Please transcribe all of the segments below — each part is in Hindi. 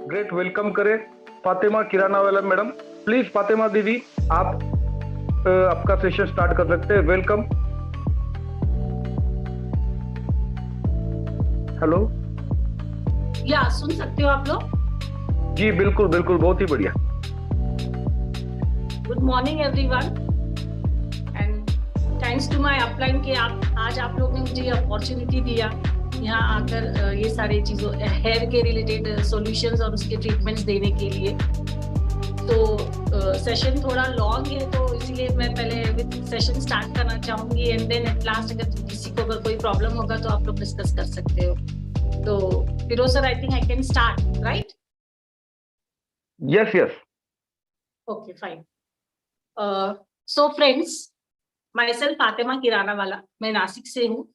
ग्रेट वेलकम करें फातिमा किराना वाला मैडम। प्लीज फातिमा दीदी, आप आपका सेशन स्टार्ट कर सकते हैं। वेलकम। हेलो। या सुन सकते हो आप लोग? जी बिल्कुल बिल्कुल, बहुत ही बढ़िया। Good morning everyone and thanks to my upline के आज आप लोग ने मुझे ये अपॉर्चुनिटी दिया यहाँ आकर ये सारी चीजों हेयर के रिलेटेड सॉल्यूशंस और उसके ट्रीटमेंट्स देने के लिए। तो सेशन थोड़ा लॉन्ग है, तो इसीलिए मैं पहले विद सेशन स्टार्ट करना चाहूंगी एंड देन एट लास्ट अगर किसी को अगर कोई प्रॉब्लम होगा तो आप लोग डिस्कस कर सकते हो। तो Firoz sir, I think I can start, right? Yes yes. Okay fine. So friends, myself Fatima किराना वाला, मैं नासिक से हूँ।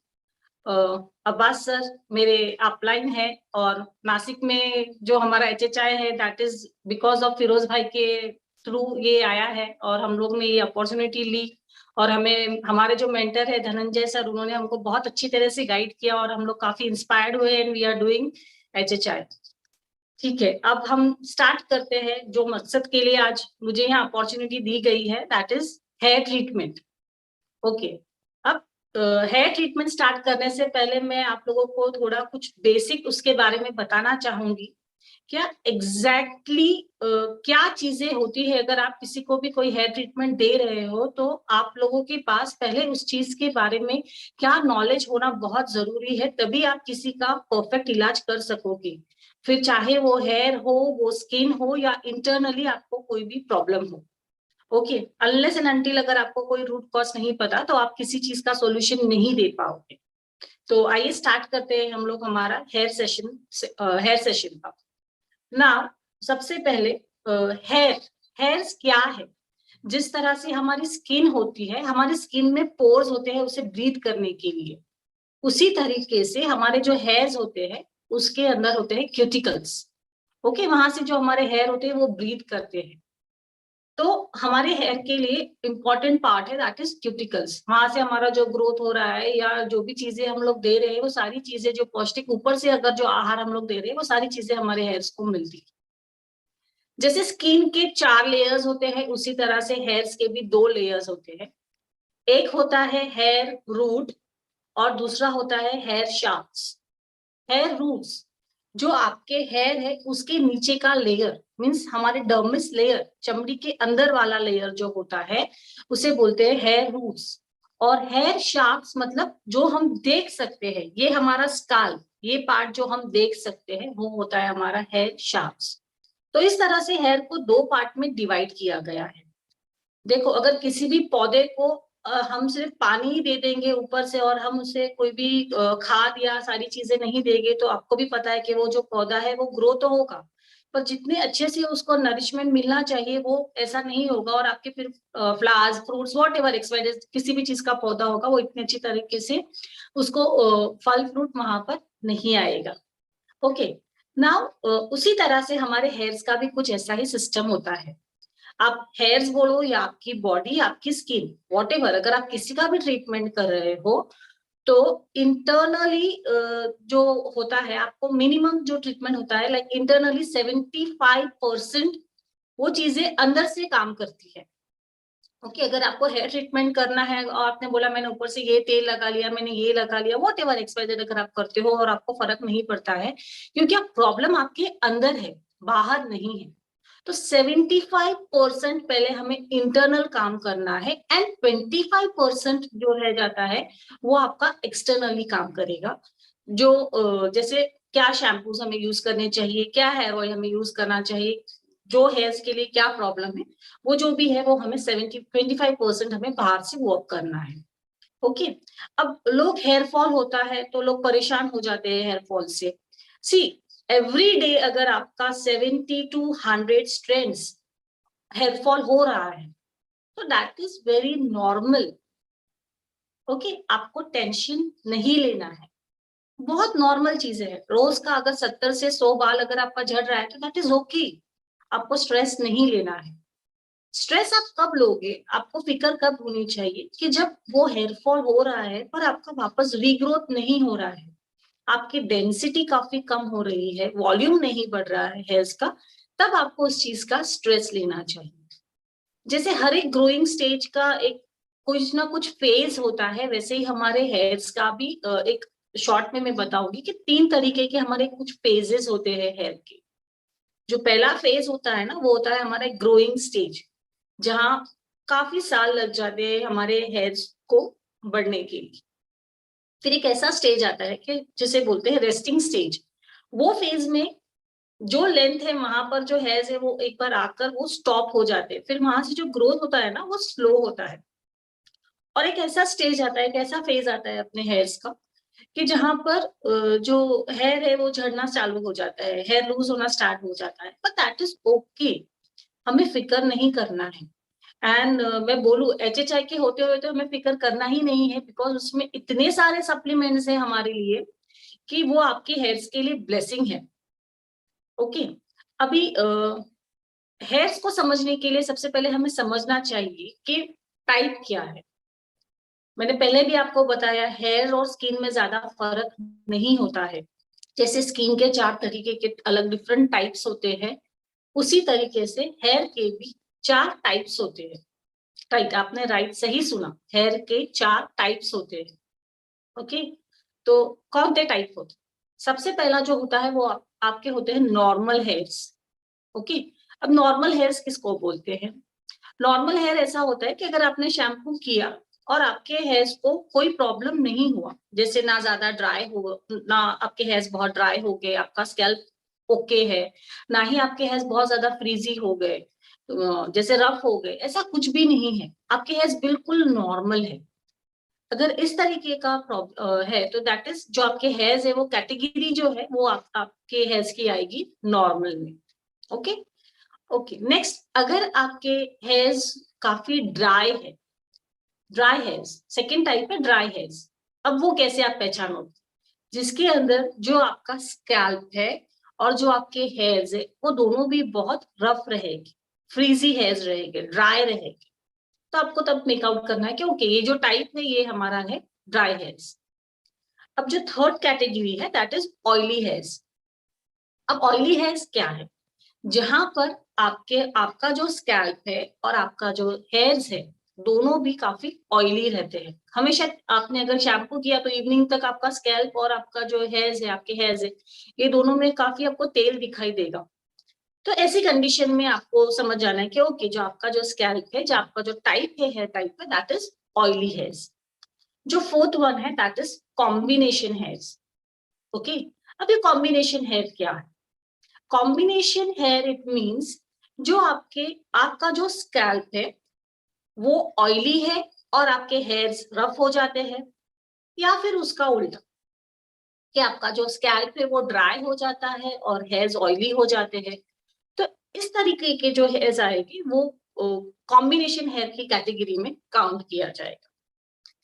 अब्बास सर मेरे अपलाइन है और नासिक में जो हमारा HHI है that is because of Firoz भाई के थ्रू ये आया है और हम लोग ने ये अपॉर्चुनिटी ली। और हमें हमारे जो मेंटर है धनंजय सर, उन्होंने हमको बहुत अच्छी तरह से गाइड किया और हम लोग काफी इंस्पायर्ड हुए and we are doing HHI। ठीक है, अब हम स्टार्ट करते हैं। जो मकसद के लिए आज मुझे यहाँ अपॉर्चुनिटी दी गई है that is here treatment. Okay, अब हेयर ट्रीटमेंट स्टार्ट करने से पहले मैं आप लोगों को थोड़ा कुछ बेसिक उसके बारे में बताना चाहूंगी। क्या एग्जैक्टली क्या चीजें होती है। अगर आप किसी को भी कोई हेयर ट्रीटमेंट दे रहे हो तो आप लोगों के पास पहले उस चीज के बारे में क्या नॉलेज होना बहुत जरूरी है, तभी आप किसी का परफेक्ट इलाज कर सकोगे। फिर चाहे वो हेयर हो, वो स्किन हो, या इंटरनली आपको कोई भी प्रॉब्लम हो। ओके, अनलेस एंड अनटिल अगर आपको कोई रूट कॉज नहीं पता तो आप किसी चीज का सॉल्यूशन नहीं दे पाओगे। तो आइए स्टार्ट करते हैं हम लोग हमारा हेयर सेशन का। ना, सबसे पहले हेयर्स क्या है। जिस तरह से हमारी स्किन होती है, हमारी स्किन में पोर्स होते हैं उसे ब्रीथ करने के लिए, उसी तरीके से हमारे जो हेयर्स होते हैं उसके अंदर होते हैं क्यूटिकल्स। ओके, वहां से जो हमारे हेयर होते हैं वो ब्रीथ करते हैं। तो हमारे हेयर के लिए इंपॉर्टेंट पार्ट है दैट इज क्यूटिकल्स। वहां से हमारा जो ग्रोथ हो रहा है या जो भी चीजें हम लोग दे रहे हैं वो सारी चीजें जो पौष्टिक ऊपर से अगर जो आहार हम लोग दे रहे हैं वो सारी चीजें हमारे हेयर्स को मिलती है। जैसे स्किन के 4 लेयर्स होते हैं उसी तरह से हेयर्स के भी 2 लेयर्स होते हैं। एक होता है हेयर रूट और दूसरा होता है हेयर शाफ्ट्स। हेयर रूट्स जो आपके हेयर है उसके नीचे का लेयर मीन्स हमारे डर्मिस लेयर, चमड़ी के अंदर वाला लेयर जो होता है उसे बोलते हैं हेयर रूट्स। और हेयर शाफ्ट्स मतलब जो हम देख सकते हैं, ये हमारा स्काल, ये पार्ट जो हम देख सकते हैं वो होता है हमारा हेयर शाफ्ट्स। तो इस तरह से हेयर को 2 पार्ट में डिवाइड किया गया है। देखो, अगर किसी भी पौधे को हम सिर्फ पानी ही दे देंगे ऊपर से और हम उसे कोई भी खाद या सारी चीजें नहीं देंगे तो आपको भी पता है कि वो जो पौधा है वो ग्रो तो होगा, पर जितने अच्छे से उसको नरिशमेंट मिलना चाहिए वो ऐसा नहीं होगा। और आपके फिर फ्लावर्स, फ्रूट्स, वॉट एवर एक्सवाइज किसी भी चीज का पौधा होगा वो इतने अच्छी तरीके से उसको फल फ्रूट वहां पर नहीं आएगा। ओके, नाउ उसी तरह से हमारे हेयर्स का भी कुछ ऐसा ही सिस्टम होता है। आप हेयर्स बोलो या आपकी बॉडी, आपकी स्किन, वॉटेवर, अगर आप किसी का भी ट्रीटमेंट कर रहे हो तो इंटरनली जो होता है आपको मिनिमम जो ट्रीटमेंट होता है लाइक इंटरनली 75% वो चीजें अंदर से काम करती है। ओके, अगर आपको हेयर ट्रीटमेंट करना है और आपने बोला मैंने ऊपर से ये तेल लगा लिया, मैंने ये लगा लिया, वॉट एवर एक्सवाइजेड, अगर आप करते हो और आपको फर्क नहीं पड़ता है क्योंकि आप प्रॉब्लम आपके अंदर है, बाहर नहीं है, तो 75% पहले हमें इंटरनल काम करना है एंड 25% जो रह जाता है वो आपका एक्सटर्नली काम करेगा। जो जैसे क्या शैम्पूज हमें यूज करने चाहिए, क्या हेयर ऑयल हमें यूज करना चाहिए, जो हेयर्स के लिए क्या प्रॉब्लम है, वो जो भी है वो हमें 25% हमें बाहर से वर्क करना है। ओके, अब लोग हेयर फॉल होता है तो लोग परेशान हो जाते हैं हेयर फॉल से। सी, एवरी डे अगर आपका 70 to 100 स्ट्रेंड्स हेयर फॉल हो रहा है तो that is very normal. Okay, आपको टेंशन नहीं लेना है, बहुत नॉर्मल चीजें है। रोज का अगर 70 से 100 बाल अगर आपका झड़ रहा है तो दैट इज ओके, आपको स्ट्रेस नहीं लेना है। स्ट्रेस आप कब लोगे, आपको फिक्र कब होनी चाहिए कि जब वो हेयर फॉल हो रहा है पर आपका वापस रीग्रोथ नहीं हो रहा है, आपकी डेंसिटी काफी कम हो रही है, वॉल्यूम नहीं बढ़ रहा है हेयर्स का, तब आपको उस चीज का स्ट्रेस लेना चाहिए। जैसे हर एक ग्रोइंग स्टेज का एक कुछ ना कुछ फेज होता है, वैसे ही हमारे हेयर्स का भी एक शॉर्ट में मैं बताऊंगी कि 3 तरीके के हमारे कुछ फेजेस होते हैं हेयर के। जो पहला फेज होता है ना, वो होता है हमारा ग्रोइंग स्टेज, जहाँ काफी साल लग जाते हैं हमारे हेयर्स को बढ़ने के लिए। फिर एक ऐसा स्टेज आता है कि जिसे बोलते हैं रेस्टिंग स्टेज। वो फेज में जो लेंथ है वहां पर जो हेयर्स है वो एक बार आकर वो स्टॉप हो जाते हैं, फिर वहां से जो ग्रोथ होता है ना वो स्लो होता है। और एक ऐसा स्टेज आता है, एक ऐसा फेज आता है अपने हेयर्स का कि जहां पर जो हेयर है वो झड़ना चालू हो जाता है, हेयर लूज होना स्टार्ट हो जाता है, बट दैट इज ओके, हमें फिक्र नहीं करना है। एंड मैं बोलूं HHI के होते हुए तो हमें फिक्र करना ही नहीं है, बिकॉज उसमें इतने सारे सप्लीमेंट्स हैं हमारे लिए कि वो आपके हेयर्स के लिए ब्लेसिंग है। ओके, अभी हेयर्स को समझने के लिए सबसे पहले हमें समझना चाहिए कि टाइप क्या है। मैंने पहले भी आपको बताया, हेयर और स्किन में ज्यादा फर्क नहीं होता है। जैसे स्किन के 4 तरीके के अलग डिफरेंट टाइप्स होते हैं, उसी तरीके से हेयर के भी 4 टाइप्स होते हैं। राइट, आपने राइट सही सुना, हेयर के 4 टाइप्स होते हैं। ओके, तो कौन से टाइप होते हैं? सबसे पहला जो होता है वो आपके होते हैं नॉर्मल हेयर्स। ओके, अब नॉर्मल हेयर्स किसको बोलते हैं? नॉर्मल हेयर ऐसा होता है कि अगर आपने शैम्पू किया और आपके हेयर्स को कोई प्रॉब्लम नहीं हुआ, जैसे ना ज्यादा ड्राई हो, ना आपके हेयर्स बहुत ड्राई हो गए, आपका स्कैल्प ओके है, ना ही आपके हेयर्स बहुत ज्यादा फ्रीजी हो गए, जैसे रफ हो गए, ऐसा कुछ भी नहीं है, आपके हेयर्स बिल्कुल नॉर्मल है। अगर इस तरीके का है तो दैट इज जो आपके हेयर्स है वो कैटेगरी जो है वो आपके हेयर्स की आएगी नॉर्मल में। ओके, ओके, नेक्स्ट, अगर आपके हेयर्स काफी ड्राई है, ड्राई हेयर्स सेकेंड टाइप है, ड्राई हेयर्स। अब वो कैसे आप पहचानोगे? जिसके अंदर जो आपका स्कैल्प है और जो आपके हेयर्स है वो दोनों भी बहुत रफ रहेगी, फ्रीजी हेयर्स रहेंगे, ड्राई रहेगी, तो आपको तब मेकआउट करना है कि ओके ये जो टाइप है ये हमारा है ड्राई हेयर्स। अब जो थर्ड कैटेगरी है दैट इज ऑयली हेयर्स। अब ऑयली हेयर्स क्या है? जहां पर आपका जो स्कैल्प है और आपका जो हेयर्स है दोनों भी काफी ऑयली रहते हैं। हमेशा आपने अगर शैम्पू किया तो इवनिंग तक आपका स्कैल्प और आपका जो हेयर्स है, आपके हेयर्स है, ये दोनों में काफी आपको तेल दिखाई देगा। तो ऐसी कंडीशन में आपको समझ जाना है कि ओके जो आपका जो स्कैल्प है, जो आपका जो टाइप है हेयर टाइप है, दैट इज ऑयली हेयर्स। जो फोर्थ वन है that is combination hairs. Okay, अब ये कॉम्बिनेशन हेयर क्या है? कॉम्बिनेशन हेयर इट मीन्स जो आपका जो स्कैल्प है वो ऑयली है और आपके हेयर्स रफ हो जाते हैं, या फिर उसका उल्टा कि आपका जो स्कैल्प है वो ड्राई हो जाता है और हेयर्स ऑयली हो जाते हैं। तो इस तरीके के जो हेयर्स आएगी वो कॉम्बिनेशन हेयर की कैटेगरी में काउंट किया जाएगा।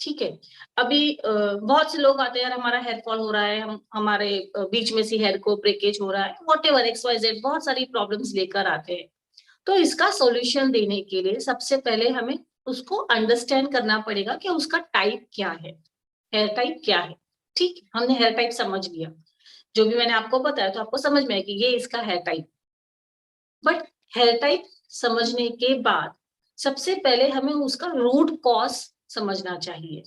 ठीक है, अभी बहुत से लोग आते हैं, यार हमारा हेयर फॉल हो रहा है, हम हमारे बीच में से हेयर को ब्रेकेज हो रहा है, व्हाटएवर XYZ बहुत सारी प्रॉब्लम्स लेकर आते हैं। तो इसका सॉल्यूशन देने के लिए सबसे पहले हमें उसको अंडरस्टैंड करना पड़ेगा कि उसका टाइप क्या है, हेयर टाइप क्या है। ठीक, हमने हेयर टाइप समझ लिया, जो भी मैंने आपको बताया तो आपको समझ में आया कि ये इसका hair type. But hair type समझने के बाद सबसे पहले हमें उसका रूट कॉज समझना चाहिए।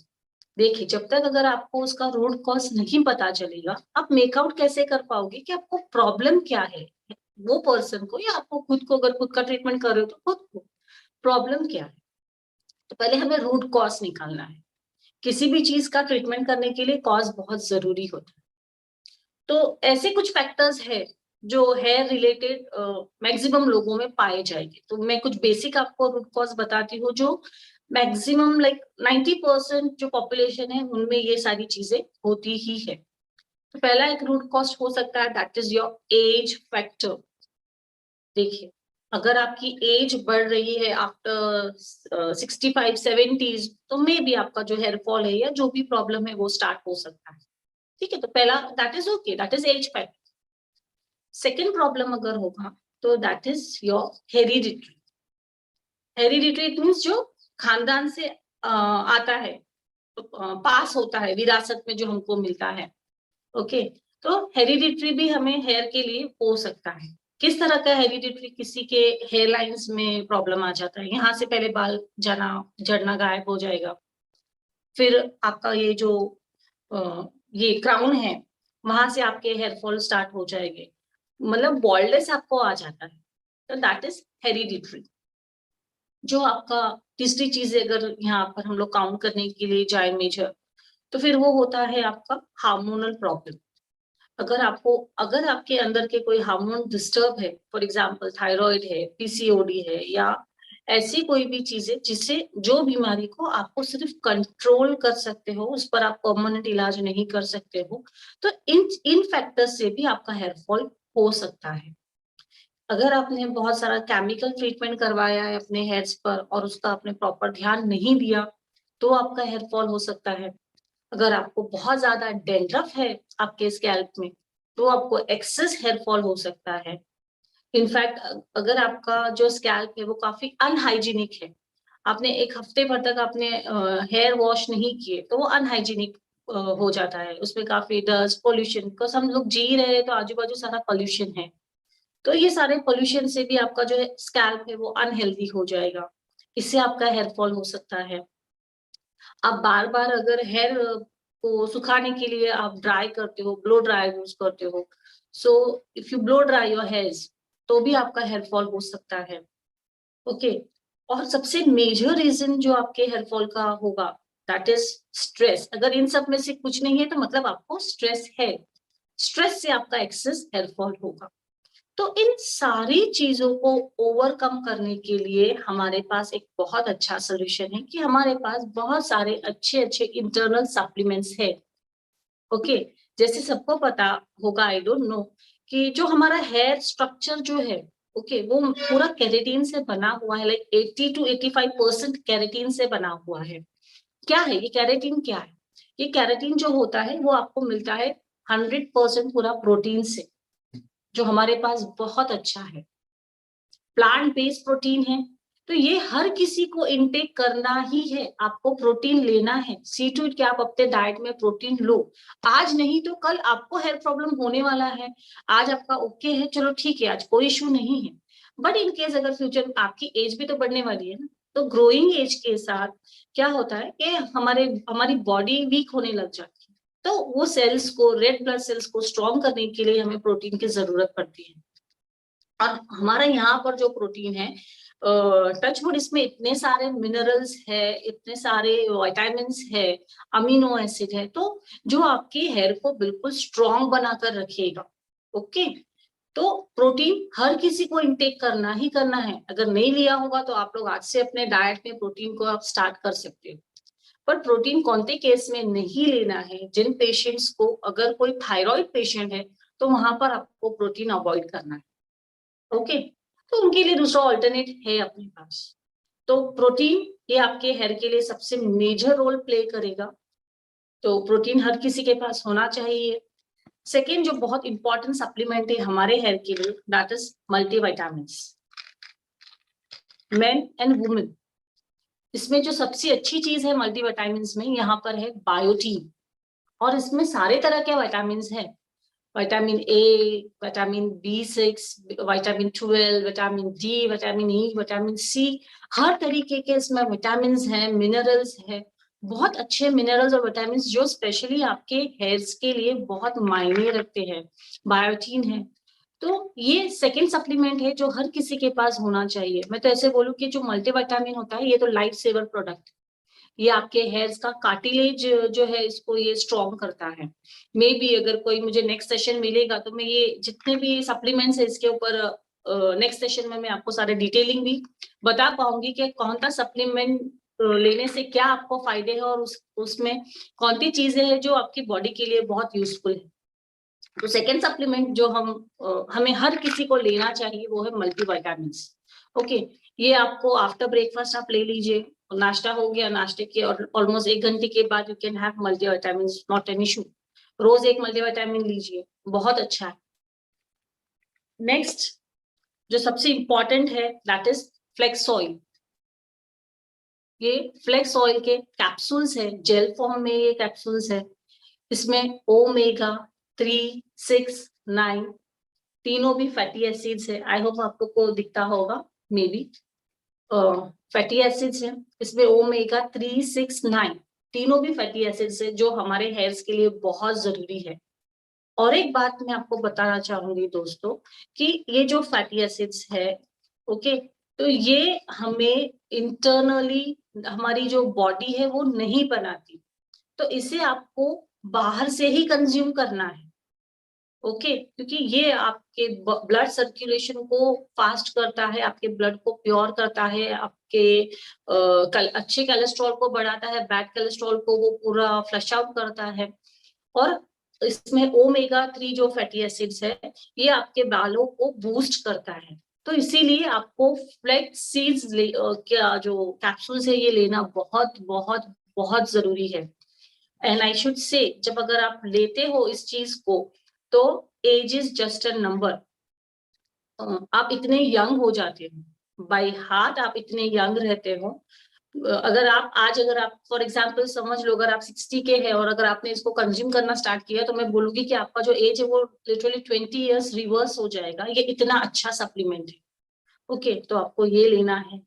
देखिए, जब तक अगर आपको उसका रूट कॉज नहीं पता चलेगा, आप मेकआउट कैसे कर पाओगे कि आपको प्रॉब्लम क्या है, वो पर्सन को या आपको खुद को, अगर खुद का ट्रीटमेंट कर रहे हो तो खुद को प्रॉब्लम क्या है। तो पहले हमें रूट कॉज निकालना है। किसी भी चीज का ट्रीटमेंट करने के लिए कॉज बहुत जरूरी होता है। तो ऐसे कुछ फैक्टर्स है जो हेयर रिलेटेड मैक्सिमम लोगों में पाए जाएंगे। तो मैं कुछ बेसिक आपको रूट कॉज बताती हूँ, जो मैक्सिमम लाइक 90% जो पॉपुलेशन है उनमें ये सारी चीजें होती ही है। तो पहला एक रूट कॉज हो सकता है that is your age factor. देखिए, अगर आपकी एज बढ़ रही है आफ्टर 65-70s, तो मे बी आपका जो हेयर फॉल है या जो भी प्रॉब्लम है वो स्टार्ट हो सकता है। ठीक है, तो पहला that is okay, that is age factor. Second problem अगर होगा तो that is your hereditary. Hereditary it means जो खानदान से आता है, पास होता है, विरासत में जो हमको मिलता है। ओके, तो हेरिडिटरी भी हमें हेयर के लिए हो सकता है। किस तरह का हेरिडिटरी? किसी के हेयर लाइंस में प्रॉब्लम आ जाता है, यहाँ से पहले बाल जाना झड़ना गायब हो जाएगा, फिर आपका ये जो ये क्राउन है वहां से आपके हेयर फॉल स्टार्ट हो जाएंगे, मतलब बॉल्डनेस आपको आ जाता है, तो दैट इज हेरिडिटरी। जो आपका तीसरी चीज है, अगर यहाँ पर हम लोग काउंट करने के लिए जाए मेजर, तो फिर वो होता है आपका हार्मोनल प्रॉब्लम। अगर आपके अंदर के कोई हार्मोन डिस्टर्ब है, फॉर एग्जांपल थायराइड है, पीसीओडी है, या ऐसी कोई भी चीज है जिससे जो बीमारी को आपको सिर्फ कंट्रोल कर सकते हो, उस पर आप परमानेंट इलाज नहीं कर सकते हो, तो इन फैक्टर्स से भी आपका हेयर फॉल हो सकता है। अगर आपने बहुत सारा केमिकल ट्रीटमेंट करवाया है अपने हेयर्स पर और उसका आपने प्रॉपर ध्यान नहीं दिया, तो आपका हेयर फॉल हो सकता है। अगर आपको बहुत ज्यादा डेंड्रफ है आपके स्कैल्प में, तो आपको एक्सेस हेयर फॉल हो सकता है। इनफैक्ट अगर आपका जो स्कैल्प है वो काफी अनहाइजीनिक है, आपने एक हफ्ते भर तक आपने हेयर वॉश नहीं किए, तो वो अनहाइजीनिक हो जाता है, उसमें काफी डस्ट पोल्यूशन, बिकॉज हम लोग जी रहे हैं तो आजू बाजू सारा पोल्यूशन है, तो ये सारे पोल्यूशन से भी आपका जो स्कैल्प है वो अनहेल्दी हो जाएगा, इससे आपका हेयर फॉल हो सकता है। आप बार बार अगर हेयर को सुखाने के लिए आप ड्राई करते हो, ब्लो ड्राई यूज करते हो, so if you blow dry your hairs, तो भी आपका हेयर फॉल हो सकता है। ओके, और सबसे मेजर रीजन जो आपके हेयर फॉल का होगा, दैट इज स्ट्रेस। अगर इन सब में से कुछ नहीं है तो मतलब आपको स्ट्रेस है, स्ट्रेस से आपका एक्सेस हेयर फॉल होगा। तो इन सारी चीजों को ओवरकम करने के लिए हमारे पास एक बहुत अच्छा सोल्यूशन है कि हमारे पास बहुत सारे अच्छे अच्छे इंटरनल सप्लीमेंट्स है। ओके, जैसे सबको पता होगा, आई डोंट नो, कि जो हमारा हेयर स्ट्रक्चर जो है, ओके, वो पूरा केराटिन से बना हुआ है, लाइक 80 to 85% केराटिन से बना हुआ है। क्या है ये केराटिन? क्या है ये केराटिन? जो होता है वो आपको मिलता है 100% पूरा प्रोटीन से, जो हमारे पास बहुत अच्छा है, प्लांट बेस्ड प्रोटीन है। तो ये हर किसी को इनटेक करना ही है, आपको प्रोटीन लेना है, सी टू इट कि आप अपने डाइट में प्रोटीन लो। आज नहीं तो कल आपको हेयर प्रॉब्लम होने वाला है, आज आपका ओके है, चलो ठीक है, आज कोई इशू नहीं है, बट इन केस अगर फ्यूचर में आपकी एज भी तो बढ़ने वाली है ना, तो ग्रोइंग एज के साथ क्या होता है कि हमारी बॉडी वीक होने लग जाती है, तो वो सेल्स को, रेड ब्लड सेल्स को स्ट्रॉन्ग करने के लिए हमें प्रोटीन की जरूरत पड़ती है। और हमारा यहाँ पर जो प्रोटीन है, टचवुड, इसमें इतने सारे मिनरल्स है, इतने सारे विटामिन्स है, अमीनो एसिड है, तो जो आपके हेयर को बिल्कुल स्ट्रॉन्ग बनाकर रखेगा। ओके, तो प्रोटीन हर किसी को इंटेक करना ही करना है। अगर नहीं लिया होगा तो आप लोग आज से अपने डाइट में प्रोटीन को आप स्टार्ट कर सकते हो। पर प्रोटीन कौन से केस में नहीं लेना है? जिन पेशेंट्स को, अगर कोई थायराइड पेशेंट है तो वहां पर आपको प्रोटीन अवॉइड करना है। ओके, तो उनके लिए दूसरा ऑल्टरनेट है अपने पास। तो प्रोटीन ये आपके हेयर के लिए सबसे मेजर रोल प्ले करेगा, तो प्रोटीन हर किसी के पास होना चाहिए। सेकेंड जो बहुत इंपॉर्टेंट सप्लीमेंट है हमारे हेयर के लिए, that is multivitamins, main and women. इसमें जो सबसे अच्छी चीज है मल्टीविटामिन्स में, यहाँ पर है बायोटीन, और इसमें सारे तरह के विटामिन है, vitamin A, vitamin B6, vitamin 12, vitamin D, vitamin E, vitamin C, हर तरीके के इसमें विटामिन हैं, मिनरल्स है, बहुत अच्छे मिनरल्स और विटामिन जो स्पेशली आपके हेयर्स के लिए बहुत मायने रखते हैं। बायोटीन है, तो ये सेकेंड सप्लीमेंट है जो हर किसी के पास होना चाहिए। मैं तो ऐसे बोलूं कि जो मल्टीविटामिन होता है ये तो लाइफ सेवर प्रोडक्ट, ये आपके हेयर्स का कार्टिलेज जो है इसको ये स्ट्रॉन्ग करता है। मे बी अगर कोई मुझे नेक्स्ट सेशन मिलेगा तो मैं ये जितने भी सप्लीमेंट्स है इसके ऊपर नेक्स्ट सेशन में मैं आपको सारे डिटेलिंग भी बता पाऊंगी कि कौन सा सप्लीमेंट लेने से क्या आपको फायदे हैं, और उसमें कौन सी चीजें हैं जो आपकी बॉडी के लिए बहुत यूजफुल है। तो सेकेंड सप्लीमेंट जो हमें हर किसी को लेना चाहिए वो है मल्टीविटामिन। ओके, ये आपको आफ्टर ब्रेकफास्ट आप ले लीजिए, नाश्ता हो गया, नाश्ते के और ऑलमोस्ट 1 घंटे के बाद you can have multivitamin, not an issue. रोज एक मल्टीविटामिन लीजिए, बहुत अच्छा है। नेक्स्ट जो सबसे इंपॉर्टेंट है दैट इज फ्लेक्स ऑयल। ये फ्लेक्स ऑयल के कैप्सूल्स है, जेल फॉर्म में ये कैप्सूल्स है, इसमें ओमेगा 3, 6, 9 तीनों भी फैटी एसिड्स है। आई होप आपको को दिखता होगा, मे बी फैटी एसिड्स है। इसमें ओमेगा 3, 6, 9 तीनों भी फैटी एसिड्स है जो हमारे हेयर्स के लिए बहुत जरूरी है। और एक बात मैं आपको बताना चाहूंगी दोस्तों कि ये जो फैटी एसिड्स है, ओके, तो ये हमें इंटरनली हमारी जो बॉडी है वो नहीं बनाती, तो इसे आपको बाहर से ही कंज्यूम करना है। ओके, क्योंकि ये आपके ब्लड सर्कुलेशन को फास्ट करता है, आपके ब्लड को प्योर करता है, आपके अच्छे कोलेस्ट्रॉल को बढ़ाता है, बैड कोलेस्ट्रॉल को वो पूरा फ्लश आउट करता है। और इसमें ओमेगा 3 जो फैटी एसिड्स है ये आपके बालों को बूस्ट करता है। तो इसीलिए आपको फ्लैक्स सीड्स क्या जो कैप्सूल्स है ये लेना बहुत बहुत बहुत जरूरी है। एंड आई शुड से जब अगर आप लेते हो इस चीज को तो age is just a number. आप इतने यंग हो जाते हो, बाय हार्ट आप इतने यंग रहते हो। अगर आप फॉर एग्जांपल समझ लो अगर आप 60 के हैं और अगर आपने इसको कंज्यूम करना स्टार्ट किया तो मैं बोलूंगी कि आपका जो एज है वो लिटरली 20 इयर्स रिवर्स हो जाएगा। ये इतना अच्छा सप्लीमेंट है। ओके, तो आपको ये लेना है।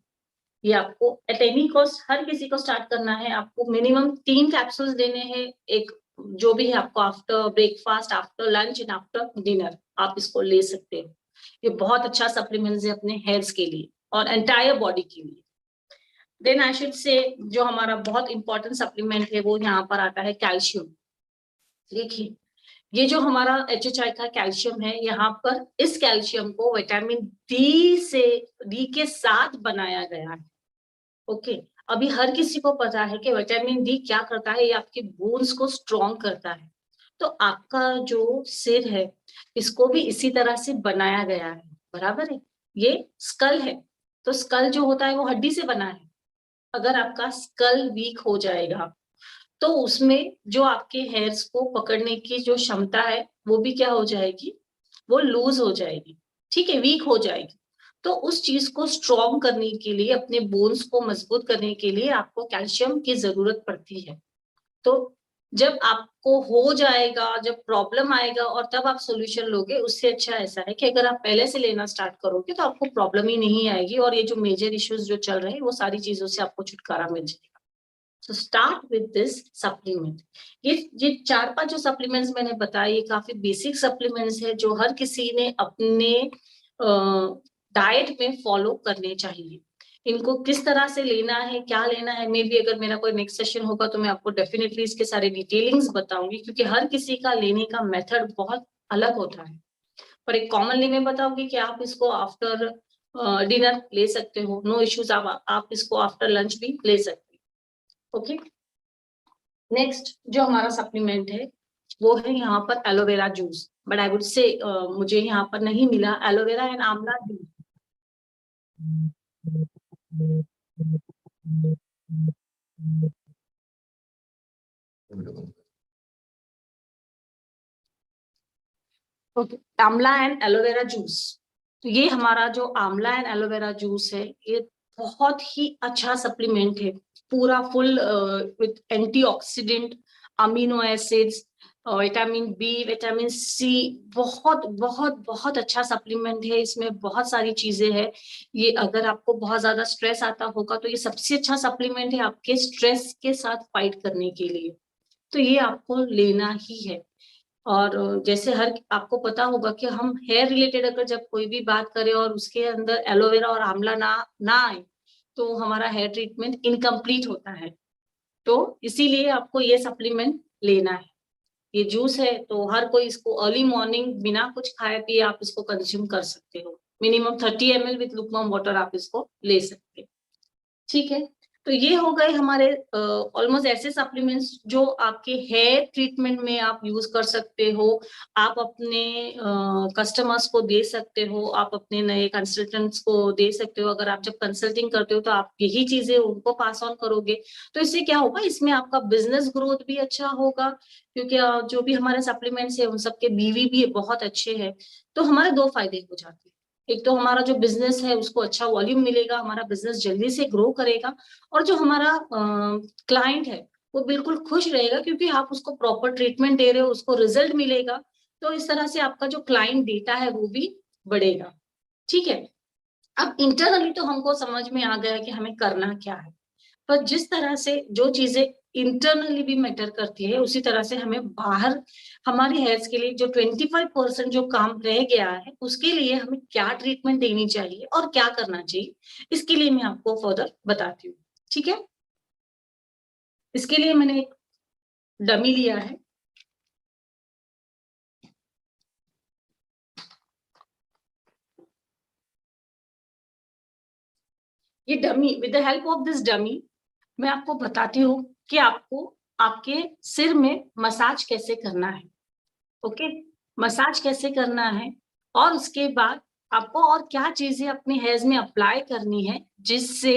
ये आपको एट एनी कॉस्ट हर किसी को स्टार्ट करना है। आपको मिनिमम 3 कैप्सूल्स देने हैं, एक जो भी है आपको after breakfast, after lunch and after dinner आप इसको ले सकते हो। ये बहुत अच्छा सप्लीमेंट है अपने हेयर्स के लिए और एंटायर बॉडी के लिए। देन आई शुड से जो हमारा बहुत इंपॉर्टेंट सप्लीमेंट है वो यहाँ पर आता है कैल्शियम। देखिए ये जो हमारा HHI का कैल्शियम है, यहाँ पर इस कैल्शियम को विटामिन डी के साथ बनाया गया है। ओके, अभी हर किसी को पता है कि विटामिन डी क्या करता है, ये आपके बोन्स को स्ट्रॉन्ग करता है। तो आपका जो सिर है इसको भी इसी तरह से बनाया गया है, बराबर है। ये स्कल है, तो स्कल जो होता है वो हड्डी से बना है। अगर आपका स्कल वीक हो जाएगा तो उसमें जो आपके हेयर्स को पकड़ने की जो क्षमता है वो भी क्या हो जाएगी, वो लूज हो जाएगी, ठीक है, वीक हो जाएगी। तो उस चीज को स्ट्रॉन्ग करने के लिए, अपने बोन्स को मजबूत करने के लिए आपको कैल्शियम की जरूरत पड़ती है। तो जब आपको हो जाएगा, जब प्रॉब्लम आएगा और तब आप सोल्यूशन लोगे, उससे अच्छा ऐसा है कि अगर आप पहले से लेना स्टार्ट करोगे तो आपको प्रॉब्लम ही नहीं आएगी और ये जो मेजर इश्यूज जो चल रहे हैं वो सारी चीजों से आपको छुटकारा मिल जाएगा। So start with this supplement. ये 4-5 जो सप्लीमेंट्स मैंने बताए ये काफी बेसिक सप्लीमेंट्स है जो हर किसी ने अपने डाइट में फॉलो करने चाहिए। इनको किस तरह से लेना है, क्या लेना है, मे बी अगर मेरा कोई नेक्स्ट सेशन होगा तो मैं आपको डेफिनेटली इसके सारे डिटेलिंग्स बताऊंगी, क्योंकि हर किसी का लेने का मेथड बहुत अलग होता है। पर एक कॉमनली मैं बताऊंगी कि आप इसको आफ्टर डिनर ले सकते हो, नो इश्यूज। आप इसको आफ्टर लंच भी ले सकते हो। ओके, नेक्स्ट जो हमारा सप्लीमेंट है वो है यहाँ पर aloe vera juice, but I would say मुझे यहाँ पर नहीं मिला एलोवेरा एंड आंवला जूस। ओके, आंवला एंड एलोवेरा जूस। तो ये हमारा जो आंवला एंड एलोवेरा जूस है ये बहुत ही अच्छा सप्लीमेंट है, पूरा full with antioxidant, amino acids, vitamin B, vitamin C, बहुत बहुत बहुत अच्छा सप्लीमेंट है। इसमें बहुत सारी चीजें हैं। ये अगर आपको बहुत ज्यादा स्ट्रेस आता होगा तो ये सबसे अच्छा सप्लीमेंट है आपके स्ट्रेस के साथ फाइट करने के लिए। तो ये आपको लेना ही है। और जैसे हर आपको पता होगा कि हम हेयर रिलेटेड अगर जब कोई भी बात करें और उसके अंदर एलोवेरा और आंवला ना आए तो हमारा हेयर ट्रीटमेंट इनकम्प्लीट होता है। तो इसीलिए आपको ये सप्लीमेंट लेना है। ये जूस है तो हर कोई इसको अर्ली मॉर्निंग बिना कुछ खाए पिए आप इसको कंज्यूम कर सकते हो। Minimum 30 ml with lukewarm water आप इसको ले सकते हो, ठीक है। तो ये हो गए हमारे ऑलमोस्ट ऐसे सप्लीमेंट्स जो आपके हेयर ट्रीटमेंट में आप यूज कर सकते हो। आप अपने कस्टमर्स को दे सकते हो, आप अपने नए कंसल्टेंट्स को दे सकते हो। अगर आप जब कंसल्टिंग करते हो तो आप यही चीजें उनको पास ऑन करोगे तो इससे क्या होगा, इसमें आपका बिजनेस ग्रोथ भी अच्छा होगा, क्योंकि जो भी हमारे सप्लीमेंट्स है उन सबके बीवी भी बहुत अच्छे हैं। तो हमारे 2 फायदे हो जाते हैं। एक तो हमारा जो बिजनेस है उसको अच्छा वॉल्यूम मिलेगा, हमारा बिजनेस जल्दी से ग्रो करेगा, और जो हमारा क्लाइंट है वो बिल्कुल खुश रहेगा क्योंकि आप उसको प्रॉपर ट्रीटमेंट दे रहे हो, उसको रिजल्ट मिलेगा। तो इस तरह से आपका जो क्लाइंट डेटा है वो भी बढ़ेगा। ठीक है, अब इंटरनली तो हमको समझ में आ गया कि हमें करना क्या है, पर जिस तरह से जो चीजें इंटरनली भी मैटर करती है, उसी तरह से हमें बाहर हमारे हेल्थ के लिए जो 25% जो काम रह गया है, उसके लिए हमें क्या ट्रीटमेंट देनी चाहिए और क्या करना चाहिए, इसके लिए मैं आपको फर्दर बताती हूँ। ठीक है, इसके लिए मैंने एक डमी लिया है। ये dummy, with the help of this dummy मैं आपको बताती हूँ कि आपको आपके सिर में मसाज कैसे करना है। ओके, मसाज कैसे करना है, और उसके बाद आपको और क्या चीजें अपने हेयर्स में अप्लाई करनी है, जिससे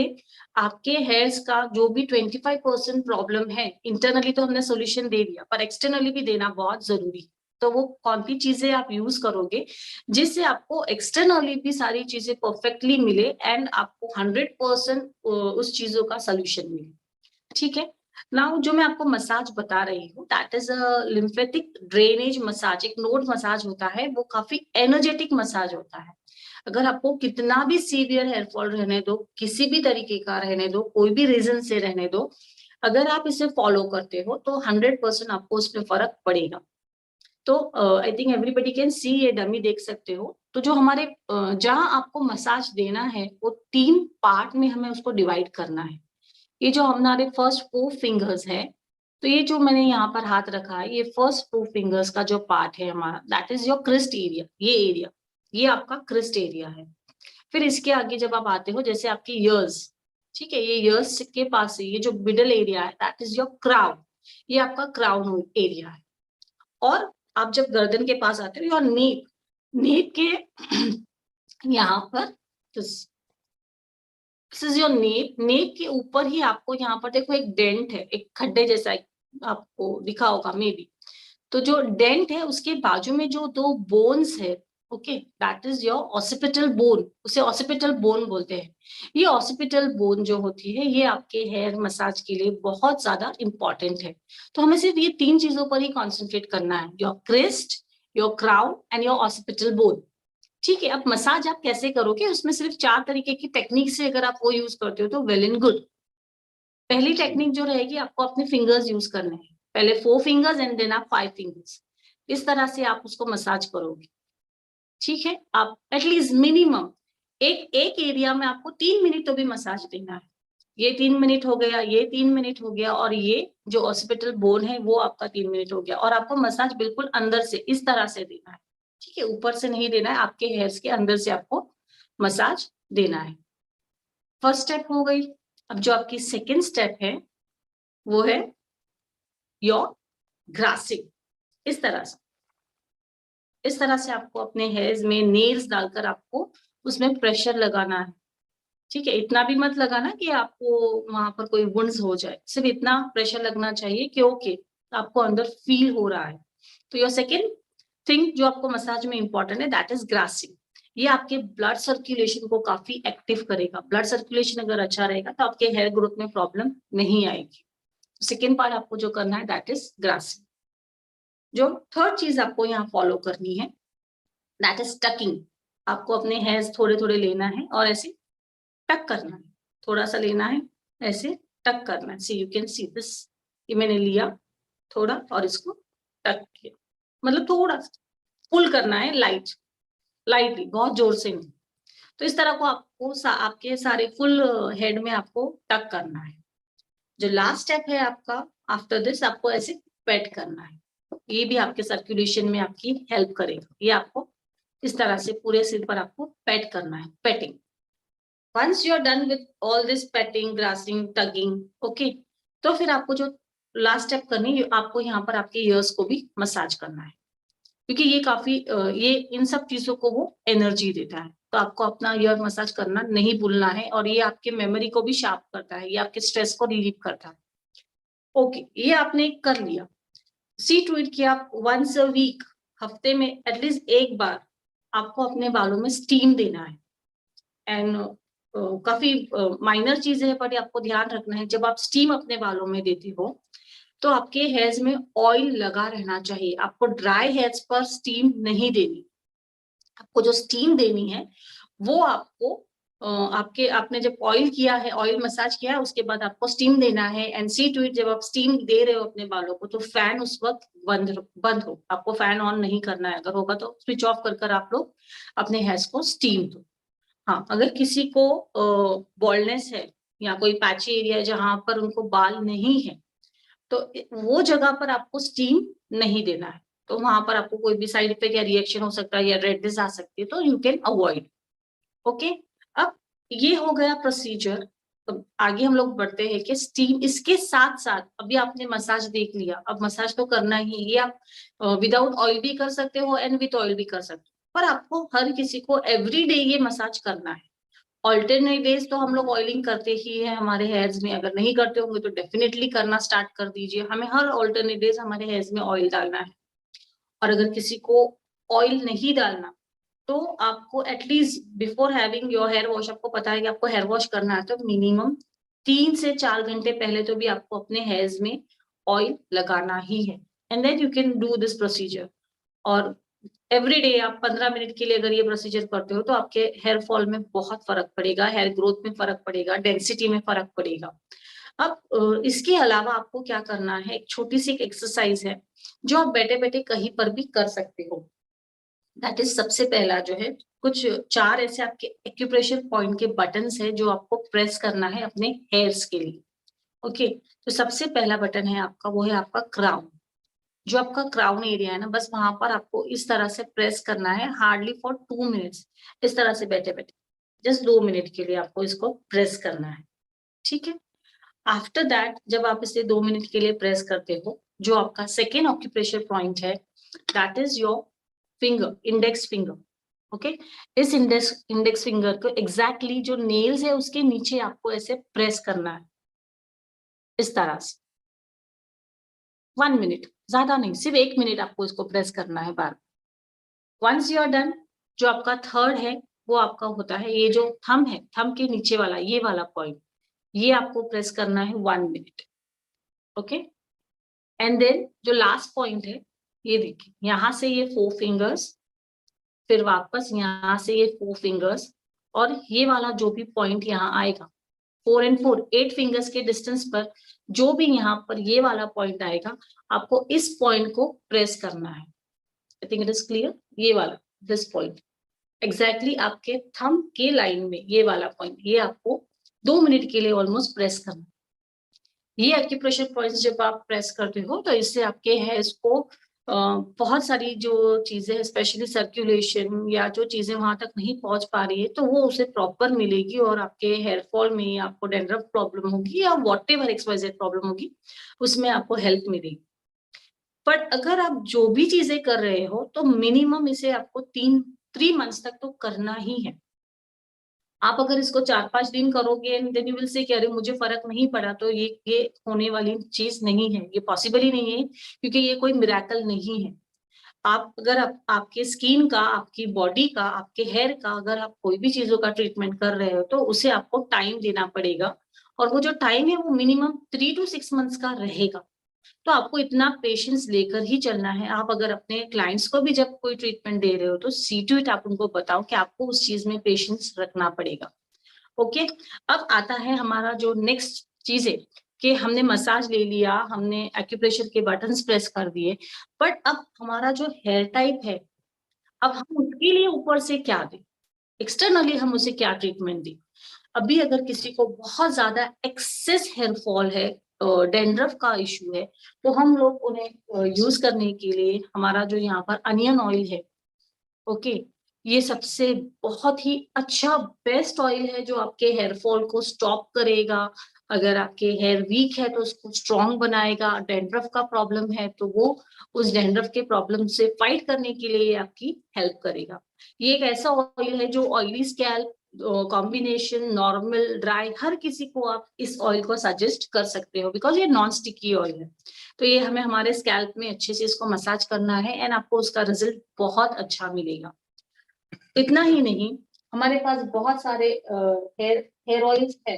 आपके हेयर्स का जो भी 25% प्रॉब्लम है, इंटरनली तो हमने सॉल्यूशन दे दिया, पर एक्सटर्नली भी देना बहुत जरूरी है। तो वो कौन सी चीजें आप यूज करोगे जिससे आपको एक्सटर्नली भी सारी चीजें परफेक्टली मिले एंड आपको 100% उस चीजों का सोल्यूशन मिले। ठीक है, नाउ जो मैं आपको मसाज बता रही हूँ that is a lymphatic drainage massage. एक नोड मसाज होता है, वो काफी एनर्जेटिक मसाज होता है। अगर आपको कितना भी सीवियर हेयरफॉल रहने दो, किसी भी तरीके का रहने दो, कोई भी रीजन से रहने दो, अगर आप इसे फॉलो करते हो तो 100% आपको उसमें फर्क पड़ेगा। तो I think everybody can see, ये डमी देख सकते हो। तो जो हमारे जहां आपको मसाज देना है वो 3 पार्ट में हमें उसको डिवाइड करना है। ये जो हमारे फर्स्ट 4 फिंगर्स है, तो ये जो मैंने यहाँ पर हाथ रखा है, ये फर्स्ट 4 फिंगर्स का जो पार्ट है हमारा, that is your crest area. ये एरिया, ये आपका क्रिस्ट एरिया है। फिर इसके आगे जब आप आते हो, जैसे आपकी ईयर्स, ठीक है, ये ईयर्स के पास से ये जो मिडल एरिया है दैट इज योर क्राउन, ये आपका क्राउन एरिया है। और आप जब गर्दन के पास आते हो, योर नेक, नेक के यहाँ पर दिस इज योर नेक, नेक के ऊपर ही आपको यहाँ पर देखो एक डेंट है, एक खड्डे जैसा आपको दिखा होगा मे बी। तो जो डेंट है उसके बाजू में जो 2 बोन्स है, okay, that is your occipital bone, उसे ऑसिपिटल बोन बोलते हैं। ये ऑसिपिटल बोन जो होती है, ये आपके हेयर मसाज के लिए बहुत ज्यादा इंपॉर्टेंट है। तो हमें सिर्फ ये 3 चीजों पर ही कॉन्सेंट्रेट करना है, your crest, your crown and your occipital bone. ठीक है, अब मसाज आप कैसे करोगे, उसमें सिर्फ 4 तरीके की टेक्निक से अगर आप वो यूज करते हो तो वेल एंड गुड। पहली टेक्निक जो रहेगी, आपको अपने फिंगर्स यूज करने हैं, पहले 4 फिंगर्स एंड देन आप 5 फिंगर्स, इस तरह से आप उसको मसाज करोगे। ठीक है, आप एटलीस्ट मिनिमम एक एरिया में आपको 3 मिनट तो भी मसाज देना है। ये 3 मिनट हो गया, ये 3 मिनट हो गया, और ये जो ऑसिपिटल बोन है वो आपका 3 मिनट हो गया। और आपको मसाज बिल्कुल अंदर से इस तरह से देना है। ठीक है, ऊपर से नहीं देना है, आपके हेयर्स के अंदर से आपको मसाज देना है। फर्स्ट स्टेप हो गई। अब जो आपकी सेकेंड स्टेप है वो है योर ग्रासिंग। इस तरह से आपको अपने हेयर्स में नेल्स डालकर आपको उसमें प्रेशर लगाना है। ठीक है, इतना भी मत लगाना कि आपको वहां पर कोई वुंड्स हो जाए, सिर्फ इतना प्रेशर लगना चाहिए क्योंकि आपको अंदर फील हो रहा है। तो योर सेकेंड थिंग जो आपको मसाज में इंपॉर्टेंट है दैट इज ग्रासिंग। ये आपके ब्लड सर्कुलेशन को काफी एक्टिव करेगा। ब्लड सर्कुलेशन अगर अच्छा रहेगा तो आपके हेयर ग्रोथ में प्रॉब्लम नहीं आएगी। सेकेंड पार्ट आपको जो करना है दैट इज ग्रासिंग। जो थर्ड चीज आपको यहाँ फॉलो करनी है दैट इज टकिंग। आपको अपने हेयर्स थोड़े थोड़े लेना है और ऐसे टक करना है, थोड़ा सा लेना है, ऐसे टक करना है। सी यू कैन सी दिस, ये मैंने लिया थोड़ा और इसको टक किया, मतलब थोड़ा पुल करना है, लाइटली, बहुत जोर से नहीं। तो इस तरह को आपको आपके सारे फुल हेड में आपको टक करना है। जो लास्ट स्टेप है आपका, आफ्टर दिस आपको ऐसे पेट करना है। ये भी आपके सर्कुलेशन में आपकी हेल्प करेगा। ये आपको इस तरह से पूरे सिर पर आपको पेट करना है, petting. Once you are done with all this petting, grasping, tugging, okay, तो फिर आपको जो लास्ट स्टेप करनी है, आपको यहाँ पर आपके ईयर्स को भी मसाज करना है, क्योंकि ये काफी ये इन सब चीजों को वो एनर्जी देता है। तो आपको अपना ईयर मसाज करना नहीं भूलना है, और ये आपके मेमोरी को भी शार्प करता है, ये आपके स्ट्रेस को रिलीव करता है। ओके, ये आपने कर लिया। सी टू इट कि आप वंस अ वीक, हफ्ते में एटलीस्ट एक बार आपको अपने बालों में स्टीम देना है। एंड काफी माइनर चीज है, बट आपको ध्यान रखना है, जब आप स्टीम अपने बालों में देते हो तो आपके हेयर्स में ऑयल लगा रहना चाहिए। आपको ड्राई हेयर्स पर स्टीम नहीं देनी। आपको जो स्टीम देनी है वो आपको आपने जब ऑयल किया है, ऑयल मसाज किया है, उसके बाद आपको स्टीम देना है। एंड सी टू इट, जब आप स्टीम दे रहे हो अपने बालों को तो फैन उस वक्त बंद हो। आपको फैन ऑन नहीं करना है, अगर होगा तो स्विच ऑफ कर आप लोग अपने हेयर्स को स्टीम दो। हाँ, अगर किसी को बॉल्डनेस है या कोई पैची एरिया है जहां पर उनको बाल नहीं है, तो वो जगह पर आपको स्टीम नहीं देना है। तो वहां पर आपको कोई भी साइड इफेक्ट या रिएक्शन हो सकता है या रेडनेस आ सकती है, तो यू कैन अवॉइड। ओके, अब ये हो गया प्रोसीजर। तो आगे हम लोग बढ़ते हैं कि स्टीम इसके साथ साथ, अभी आपने मसाज देख लिया, अब मसाज तो करना ही। ये आप विदाउट ऑयल भी कर सकते हो एंड विद ऑयल भी कर सकते हो, पर आपको हर किसी को एवरी डे ये मसाज करना है। ऑल्टरनेट डेज तो हम लोग ऑयलिंग करते ही है हमारे हेयर्स में। अगर नहीं करते होंगे तो डेफिनेटली करना स्टार्ट कर दीजिए। हमें हर ऑल्टरनेट डेज हमारे हेयर्स में ऑयल डालना है। और अगर किसी को ऑयल नहीं डालना, तो आपको at least before having your hair wash, आपको पता है कि आपको हेयर वॉश करना है, तो मिनिमम 3 से 4 घंटे पहले तो भी आपको अपने हेयर्स में ऑयल लगाना ही है। And then you can do this procedure. और एवरी डे आप 15 मिनट के लिए अगर ये प्रोसीजर करते हो तो आपके हेयर फॉल में बहुत फर्क पड़ेगा, हेयर ग्रोथ में फर्क पड़ेगा, डेंसिटी में फर्क पड़ेगा। अब इसके अलावा आपको क्या करना है, एक छोटी सी एक एक्सरसाइज है जो आप बैठे बैठे कहीं पर भी कर सकते हो। दैट इज, सबसे पहला जो है, कुछ 4 ऐसे आपके एक्यूप्रेशर पॉइंट के बटन्स है जो आपको प्रेस करना है अपने हेयर्स के लिए। ओके, तो सबसे पहला बटन है आपका, वो है आपका क्राउन। जो आपका क्राउन एरिया है ना, बस वहां पर आपको इस तरह से प्रेस करना है, हार्डली फॉर 2 मिनट्स। इस तरह से बैठे बैठे जस्ट 2 मिनट के लिए आपको इसको प्रेस करना है। ठीक है, आफ्टर दैट जब आप इसे 2 मिनट के लिए प्रेस करते हो, जो आपका सेकेंड ऑक्यूप्रेशर पॉइंट है, that is your finger, index finger. Okay, इस इंडेक्स फिंगर को एग्जैक्टली जो नेल्स है उसके नीचे आपको ऐसे प्रेस करना है, इस तरह से 1 मिनट, ज्यादा नहीं, सिर्फ 1 मिनट आपको इसको प्रेस करना है बार। वंस यू आर डन, जो आपका थर्ड है वो आपका होता है ये जो थंब है, थंब के नीचे वाला ये वाला पॉइंट, ये आपको प्रेस करना है 1 मिनट। ओके, एंड देन जो लास्ट पॉइंट है, ये देखिए, यहाँ से ये 4 फिंगर्स, फिर वापस यहाँ से ये 4 फिंगर्स, और ये वाला जो भी पॉइंट यहाँ आएगा 4 and 4, 8 फिंगर्स के डिस्टेंस पर जो भी यहाँ पर ये वाला पॉइंट आएगा, आपको इस पॉइंट को प्रेस करना है। I think it is clear. ये वाला, दिस पॉइंट एग्जैक्टली आपके थंब के लाइन में, ये वाला पॉइंट, ये आपको 2 मिनट के लिए ऑलमोस्ट प्रेस करना। ये एक्यूप्रेशर पॉइंट्स जब आप प्रेस करते हो तो इससे आपके हेयर्स को बहुत सारी जो चीजें, स्पेशली सर्कुलेशन या जो चीजें वहां तक नहीं पहुंच पा रही है, तो वो उसे प्रॉपर मिलेगी, और आपके हेयर फॉल में आपको डेंड्रफ प्रॉब्लम होगी या वॉट एवर एक्सवाइजेड प्रॉब्लम होगी, उसमें आपको हेल्प मिलेगी। पर अगर आप जो भी चीजें कर रहे हो तो मिनिमम इसे आपको 3 मंथ्स तक तो करना ही है। आप अगर इसको 4-5 दिन करोगे देन यू विल से कि अरे मुझे फर्क नहीं पड़ा, तो ये होने वाली चीज नहीं है, ये पॉसिबल ही नहीं है, क्योंकि ये कोई मिरेकल नहीं है। आप अगर आपके स्किन का, आपकी बॉडी का, आपके हेयर का अगर आप कोई भी चीजों का ट्रीटमेंट कर रहे हो तो उसे आपको टाइम देना पड़ेगा, और वो जो टाइम है वो मिनिमम 3 to 6 मंथ्स का रहेगा। तो आपको इतना पेशेंस लेकर ही चलना है। आप अगर अपने क्लाइंट्स को भी जब कोई ट्रीटमेंट दे रहे हो तो सी टू इट आप उनको बताओ कि आपको उस चीज में पेशेंस रखना पड़ेगा। ओके, अब आता है हमारा जो नेक्स्ट चीज है कि हमने मसाज ले लिया, हमने एक्यूप्रेशर के बटन्स प्रेस कर दिए, बट अब हमारा जो हेयर टाइप है, अब हम उसके लिए ऊपर से क्या दें, एक्सटर्नली हम उसे क्या ट्रीटमेंट दें। अभी अगर किसी को बहुत ज्यादा एक्सेस हेयर फॉल है, डेंड्रफ का इशू है, तो हम लोग उन्हें यूज करने के लिए हमारा जो यहाँ पर अनियन ऑयल है, ओके, ये सबसे बहुत ही अच्छा बेस्ट ऑयल है जो आपके हेयर फॉल को स्टॉप करेगा। अगर आपके हेयर वीक है तो उसको स्ट्रॉन्ग बनाएगा, डेंड्रफ का प्रॉब्लम है तो वो उस डेंड्रफ के प्रॉब्लम से फाइट करने के लिए आपकी हेल्प करेगा। ये एक ऐसा ऑयल है जो oily scalp, combination normal dry, हर किसी को आप इस ऑयल को सजेस्ट कर सकते हो, बिकॉज ये नॉन स्टिकी ऑयल है। तो ये हमें हमारे स्कैल्प में अच्छे से इसको मसाज करना है एंड आपको उसका रिजल्ट बहुत अच्छा मिलेगा। इतना ही नहीं, हमारे पास बहुत सारे हेयर ऑयल्स है।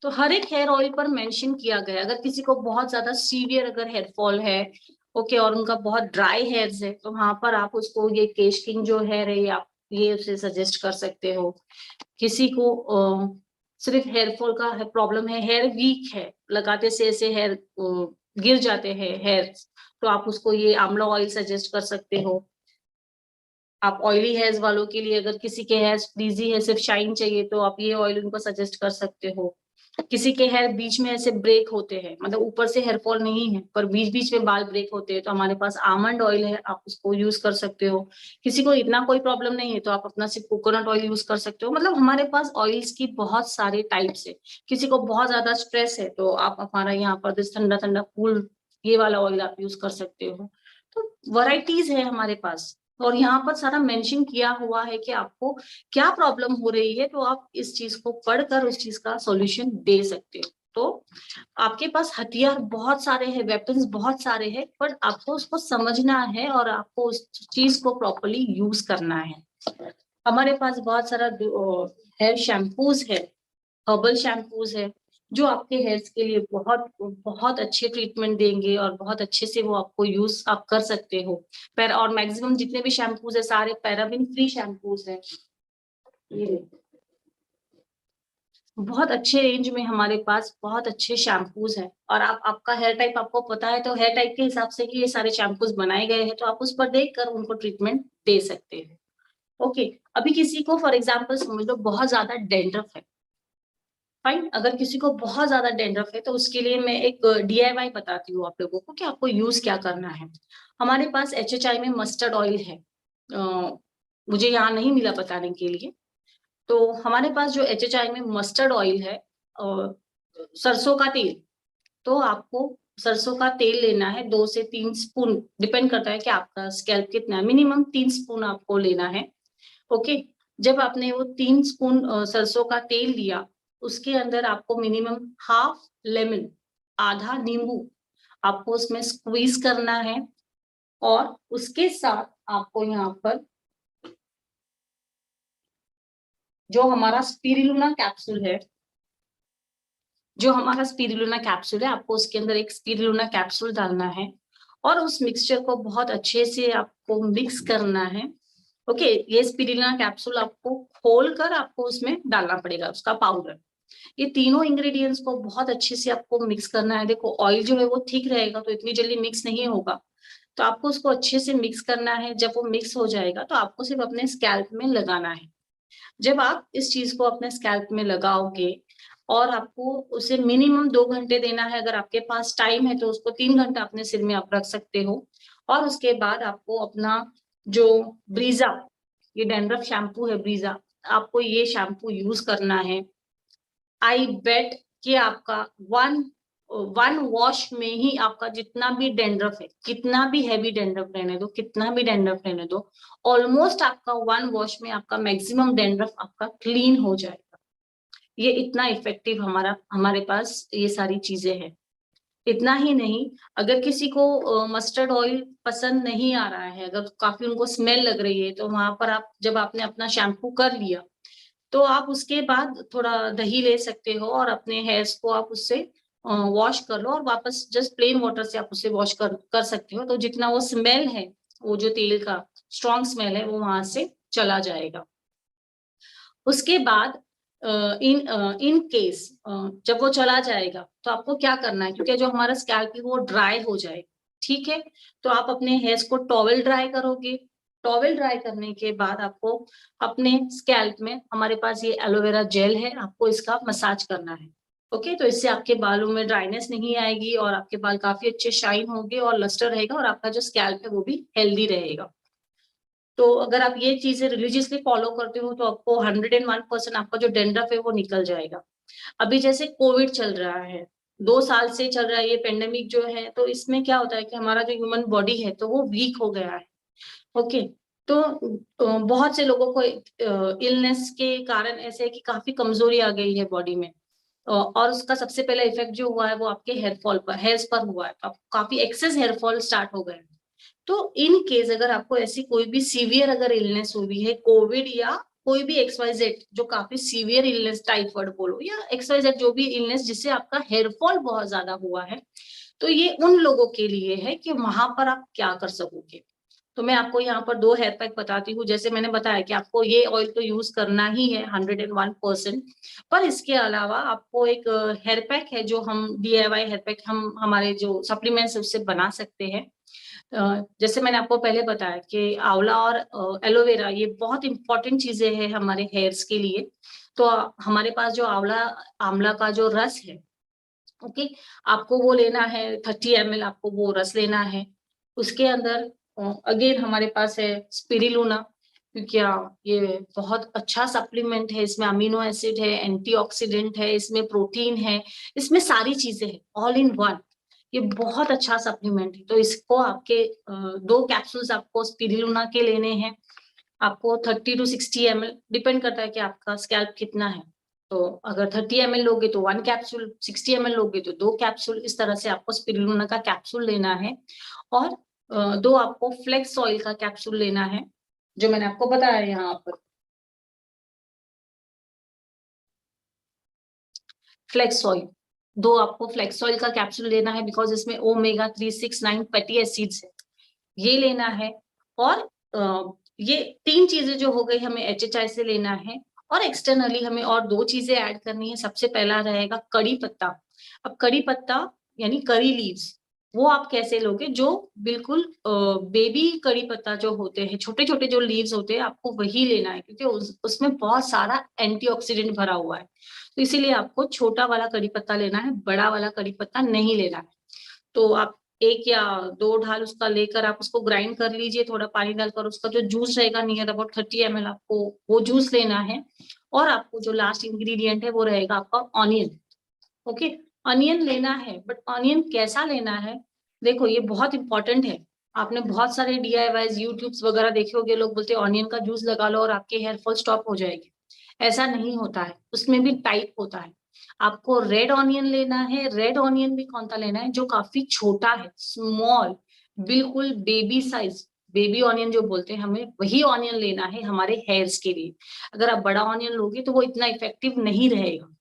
तो हर एक हेयर ऑयल पर मेंशन किया गया है। अगर किसी को बहुत ज्यादा सीवियर अगर हेयर फॉल है, ओके, और उनका बहुत ड्राई हेयर्स है, तो वहां पर आप उसको ये केश किंग जो हेयर है, आप ये उसे सजेस्ट कर सकते हो। किसी को सिर्फ हेयर फॉल का प्रॉब्लम है, हेयर वीक है, लगाते से ऐसे हेयर गिर जाते हैं हेयर, तो आप उसको ये आंवला ऑयल सजेस्ट कर सकते हो। आप ऑयली हेयर्स वालों के लिए, अगर किसी के हेयर्स फ्रीजी है, सिर्फ शाइन चाहिए, तो आप ये ऑयल उनको सजेस्ट कर सकते हो। किसी के हेयर बीच में ऐसे ब्रेक होते हैं, मतलब ऊपर से हेयर फॉल नहीं है पर बीच बीच में बाल ब्रेक होते हैं, तो हमारे पास आमंड ऑयल है, आप उसको यूज कर सकते हो। किसी को इतना कोई प्रॉब्लम नहीं है तो आप अपना सिर्फ कोकोनट ऑयल यूज कर सकते हो। मतलब हमारे पास ऑयल्स की बहुत सारे टाइप्स है। किसी को बहुत ज्यादा स्ट्रेस है तो आप हमारा यहाँ पर ठंडा ठंडा कूल ये वाला ऑयल आप यूज कर सकते हो। तो वैरायटीज है हमारे पास, और यहाँ पर सारा मेंशन किया हुआ है कि आपको क्या प्रॉब्लम हो रही है, तो आप इस चीज को पढ़कर उस चीज का सॉल्यूशन दे सकते हो। तो आपके पास हथियार बहुत सारे हैं, वेपन्स बहुत सारे हैं, पर आपको उसको समझना है और आपको उस चीज को प्रॉपरली यूज करना है। हमारे पास बहुत सारा हेयर शैम्पूज है, हर्बल शैम्पूज है, जो आपके हेयर्स के लिए बहुत बहुत अच्छे ट्रीटमेंट देंगे और बहुत अच्छे से वो आपको यूज आप कर सकते हो। और मैक्सिमम जितने भी शैम्पूज है सारे पैराबिन फ्री शैम्पूज है। ये बहुत अच्छे रेंज में हमारे पास बहुत अच्छे शैम्पूज हैं, और आप आपका हेयर टाइप आपको पता है, तो हेयर टाइप के हिसाब से ही ये सारे शैम्पूज बनाए गए हैं, तो आप उस पर देखकर उनको ट्रीटमेंट दे सकते हैं। ओके, अभी किसी को फॉर एग्जाम्पल समझ लो बहुत ज्यादा डेंड्रफ है, फाइन, अगर किसी को बहुत ज्यादा डेंड्रफ है तो उसके लिए मैं एक DIY बताती हूँ आप लोगों को कि आपको यूज क्या करना है। हमारे पास HHI में मस्टर्ड ऑयल है, मुझे यहाँ नहीं मिला बताने के लिए। तो हमारे पास जो HHI में मस्टर्ड ऑयल है, सरसों का तेल, तो आपको सरसों का तेल लेना है 2 से 3 स्पून, डिपेंड करता है कि आपका स्कैल्प कितना है, मिनिमम 3 स्पून आपको लेना है। ओके, जब आपने वो 3 स्पून सरसों का तेल लिया, उसके अंदर आपको मिनिमम हाफ लेमन, आधा नींबू आपको उसमें स्क्वीज करना है, और उसके साथ आपको यहाँ पर जो हमारा स्पिरुलिना कैप्सूल है, आपको उसके अंदर एक स्पिरुलिना कैप्सूल डालना है, और उस मिक्सचर को बहुत अच्छे से आपको मिक्स करना है। ओके, ये स्पिरुलिना कैप्सूल आपको खोलकर आपको उसमें डालना पड़ेगा, उसका पाउडर। ये तीनों इंग्रेडिएंट्स को बहुत अच्छे से आपको मिक्स करना है। देखो ऑयल जो है वो ठीक रहेगा तो इतनी जल्दी मिक्स नहीं होगा, तो आपको उसको अच्छे से मिक्स करना है। जब वो मिक्स हो जाएगा तो आपको सिर्फ अपने स्कैल्प में लगाना है। जब आप इस चीज को अपने स्कैल्प में लगाओगे, और आपको उसे मिनिमम 2 घंटे देना है, अगर आपके पास टाइम है तो उसको 3 घंटा अपने सिर में आप रख सकते हो। और उसके बाद आपको अपना जो ब्रीजा, ये डैंड्रफ शैम्पू है ब्रीजा, आपको ये शैम्पू यूज करना है। आई बेट कि आपका वन वन वॉश में ही आपका जितना भी डेंड्रफ है, कितना भी हैवी डेंड्रफ रहने दो, कितना भी डेंड्रफ रहने दो, ऑलमोस्ट आपका वन वॉश में आपका मैक्सिमम डेंड्रफ आपका क्लीन हो जाएगा। ये इतना इफेक्टिव हमारे पास ये सारी चीजें हैं। इतना ही नहीं, अगर किसी को मस्टर्ड ऑयल पसंद नहीं आ रहा है, अगर काफी उनको स्मेल लग रही है, तो वहां पर आप जब आपने अपना शैम्पू कर लिया, तो आप उसके बाद थोड़ा दही ले सकते हो और अपने हेयर्स को आप उससे वॉश कर लो, और वापस जस्ट प्लेन वाटर से आप उससे वॉश कर सकते हो। तो जितना वो स्मेल है, वो जो तेल का स्ट्रॉन्ग स्मेल है, वो वहां से चला जाएगा। उसके बाद इन केस जब वो चला जाएगा तो आपको क्या करना है, क्योंकि जो हमारा स्कैल्प है वो ड्राई हो जाएगा, ठीक है, तो आप अपने हेयर्स को टॉवेल ड्राई करोगे। टॉवेल ड्राई करने के बाद आपको अपने स्कैल्प में, हमारे पास ये एलोवेरा जेल है, आपको इसका मसाज करना है। ओके, तो इससे आपके बालों में ड्राइनेस नहीं आएगी और आपके बाल काफी अच्छे शाइन होंगे और लस्टर रहेगा, और आपका जो स्कैल्प है वो भी हेल्दी रहेगा। तो अगर आप ये चीजें रिलीजियसली फॉलो करते हो तो आपको 101% आपका जो डेंड्रफ है वो निकल जाएगा। अभी जैसे कोविड चल रहा है, 2 साल से चल रहा है ये पेंडेमिक जो है, तो इसमें क्या होता है कि हमारा जो ह्यूमन बॉडी है तो वो वीक हो गया है। ओके, तो बहुत से लोगों को इलनेस के कारण ऐसे है कि काफी कमजोरी आ गई है बॉडी में, और उसका सबसे पहला इफेक्ट जो हुआ है वो आपके हेयर्स पर हुआ है, तो काफी एक्सेस हेयरफॉल स्टार्ट हो गए हैं। तो इन केस अगर आपको ऐसी कोई भी सीवियर अगर इलनेस हुई है, कोविड या कोई भी XYZ जो काफी सीवियर इलनेस, टाइफाइड बोलो या XYZ जो भी इलनेस जिससे आपका हेयर फॉल बहुत ज्यादा हुआ है, तो ये उन लोगों के लिए है कि वहां पर आप क्या कर सकोगे। तो मैं आपको यहाँ पर 2 हेयर पैक बताती हूँ। जैसे मैंने बताया कि आपको ये ऑयल तो यूज करना ही है 101%, पर इसके अलावा आपको एक हेयर पैक है जो हम DIY हेयर पैक हम हमारे जो सप्लीमेंट्स है उससे बना सकते हैं। जैसे मैंने आपको पहले बताया कि आंवला और एलोवेरा ये बहुत इंपॉर्टेंट चीजें हैं हमारे हेयर्स के लिए। तो हमारे पास जो आंवला का जो रस है, ओके, आपको वो लेना है 30 ml, आपको वो रस लेना है। उसके अंदर अगेन हमारे पास है स्पिरुलिना, क्योंकि ये बहुत अच्छा सप्लीमेंट है। इसमें अमीनो एसिड है, एंटीऑक्सीडेंट है, इसमें प्रोटीन है, इसमें सारी चीजें हैं ऑल इन वन। ये बहुत अच्छा सप्लीमेंट है। तो इसको आपके 2 कैप्सूल्स आपको स्पिरुलिना के लेने हैं। आपको 30 to 60 ml, डिपेंड करता है कि आपका स्कैल्प कितना है। तो अगर 30 ml लोगे तो 1 कैप्सूल, 60 ml लोगे तो 2 कैप्सूल, इस तरह से आपको स्पिरुलिना का कैप्सूल लेना है। और 2 आपको फ्लेक्स ऑयल का कैप्सूल लेना है, जो मैंने आपको बताया यहाँ पर। फ्लेक्स ऑयल, 2 आपको फ्लेक्स ऑयल का कैप्सूल लेना है, बिकॉज इसमें ओमेगा 369 फैटी एसिड्स है, ये लेना है। और ये 3 चीजें जो हो गई हमें HHI से लेना है। और एक्सटर्नली हमें और 2 चीजें ऐड करनी है। सबसे पहला रहेगा कड़ी पत्ता। अब कड़ी पत्ता यानी करी लीव्स, वो आप कैसे लोगे, जो बिल्कुल बेबी कड़ी पत्ता जो होते हैं, छोटे छोटे जो लीव्स होते हैं, आपको वही लेना है, क्योंकि उसमें बहुत सारा एंटीऑक्सीडेंट भरा हुआ है। तो इसीलिए आपको छोटा वाला कड़ी पत्ता लेना है, बड़ा वाला कड़ी पत्ता नहीं लेना है। तो आप 1 या 2 ढाल उसका लेकर आप उसको ग्राइंड कर लीजिए, थोड़ा पानी डालकर। उसका जो जूस रहेगा नियर अबाउट 30 ml, आपको वो जूस लेना है। और आपको जो लास्ट इंग्रेडिएंट है वो रहेगा आपका ऑनियन। ओके, ऑनियन लेना है, बट ऑनियन कैसा लेना है, देखो ये बहुत इंपॉर्टेंट है। आपने बहुत सारे DIYs यूट्यूब्स वगैरह देखे होंगे, लोग बोलते हैं ऑनियन का जूस लगा लो और आपके हेयर फॉल स्टॉप हो जाएगी। ऐसा नहीं होता है, उसमें भी टाइप होता है। आपको रेड ऑनियन लेना है। रेड ऑनियन भी कौन सा लेना है, जो काफी छोटा है, स्मॉल, बिल्कुल बेबी साइज, बेबी ऑनियन जो बोलते हैं, हमें वही ऑनियन लेना है हमारे हेयर्स के लिए। अगर आप बड़ा ऑनियन लोगे तो वो इतना इफेक्टिव नहीं रहेगा।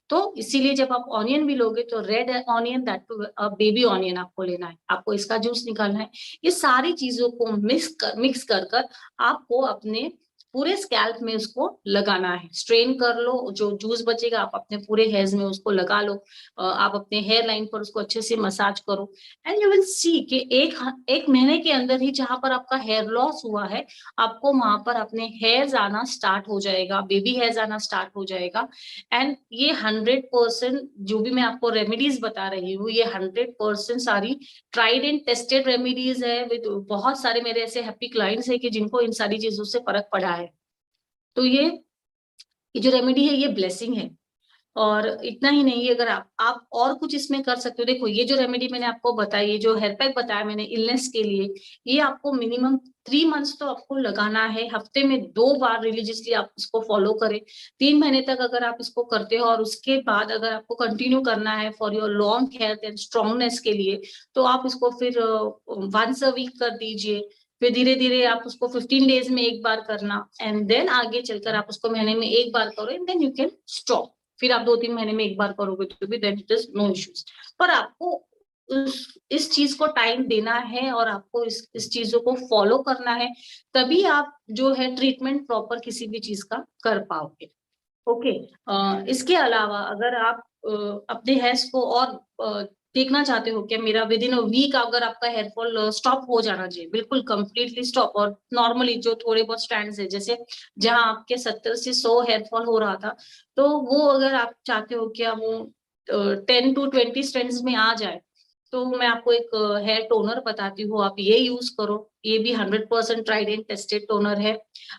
तो इसीलिए जब आप ऑनियन भी लोगे तो red onion, that too baby onion आपको लेना है। आपको इसका जूस निकालना है। ये सारी चीजों को मिक्स कर आपको अपने पूरे स्कैल्प में उसको लगाना है। स्ट्रेन कर लो, जो जूस बचेगा आप अपने पूरे हेयर्स में उसको लगा लो। आप अपने हेयर लाइन पर उसको अच्छे से मसाज करो, एंड यू विल सी कि एक महीने के अंदर ही जहां पर आपका हेयर लॉस हुआ है, आपको वहां पर अपने हेयर्स आना स्टार्ट हो जाएगा, बेबी हेयर्स आना स्टार्ट हो जाएगा। एंड ये 100%, जो भी मैं आपको रेमेडीज बता रही हूँ, ये 100% सारी ट्राइड एंड टेस्टेड रेमेडीज है। विद बहुत सारे मेरे ऐसे हैप्पी क्लाइंट्स है कि जिनको इन सारी चीजों से फर्क पड़ा है। तो ये जो रेमेडी है ये ब्लेसिंग है। और इतना ही नहीं, अगर आप और कुछ इसमें कर सकते हो। देखो ये जो रेमेडी मैंने आपको बताई, ये जो हेयर पैक बताया मैंने इलनेस के लिए, ये आपको मिनिमम 3 मंथ्स तो आपको लगाना है। हफ्ते में 2 बार रिलीजियसली आप इसको फॉलो करें। 3 महीने तक अगर आप इसको करते हो, और उसके बाद अगर आपको कंटिन्यू करना है for your long health and strongness के लिए, तो आप इसको फिर वंस अ वीक कर दीजिए। फिर धीरे धीरे आप उसको 15 डेज में 1 बार करना, एंड देन आगे चलकर आप उसको महीने में 1 बार करो, and then you can stop. फिर आप 2-3 महीने में 1 बार करोगे तो भी then it is no issues. पर आपको इस चीज को टाइम देना है, और आपको इस चीजों को फॉलो करना है, तभी आप जो है ट्रीटमेंट प्रॉपर किसी भी चीज का कर पाओगे। ओके, इसके अलावा अगर आप अपने हेयर्स को और देखना चाहते हो कि मेरा विद इन अ वीक अगर आपका हेयर फॉल स्टॉप हो जाना चाहिए, बिल्कुल कंप्लीटली स्टॉप, और नॉर्मली जो थोड़े बहुत स्ट्रैंड्स है, जैसे जहां आपके 70 से 100 हेयर फॉल हो रहा था, तो वो अगर आप चाहते हो कि वो 10 to 20 स्ट्रैंड्स में आ जाए, तो मैं आपको एक हेयर टोनर बताती हूँ, आप ये यूज करो। ये भी 100% ट्राइड एंड टेस्टेड टोनर है।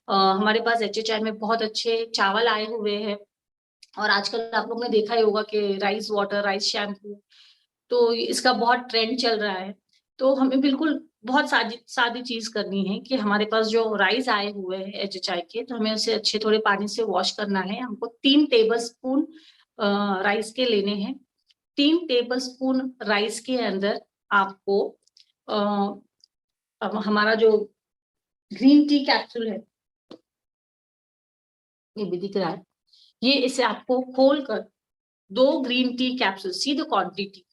हमारे पास HHI में बहुत अच्छे चावल आए हुए हैं। और आजकल आप लोग ने देखा ही होगा कि राइस वाटर, राइस शैम्पू, तो इसका बहुत ट्रेंड चल रहा है। तो हमें बिल्कुल बहुत सादी सादी चीज करनी है कि हमारे पास जो राइस आए हुए हैं HHI के, तो हमें उसे अच्छे थोड़े पानी से वॉश करना है। हमको 3 टेबल स्पून राइस के लेने हैं। 3 टेबल स्पून राइस के अंदर आपको अब हमारा जो ग्रीन टी कैप्सूल है, ये भी दिख रहा है। ये इसे आपको खोलकर 2 green tea capsule, see the quantity,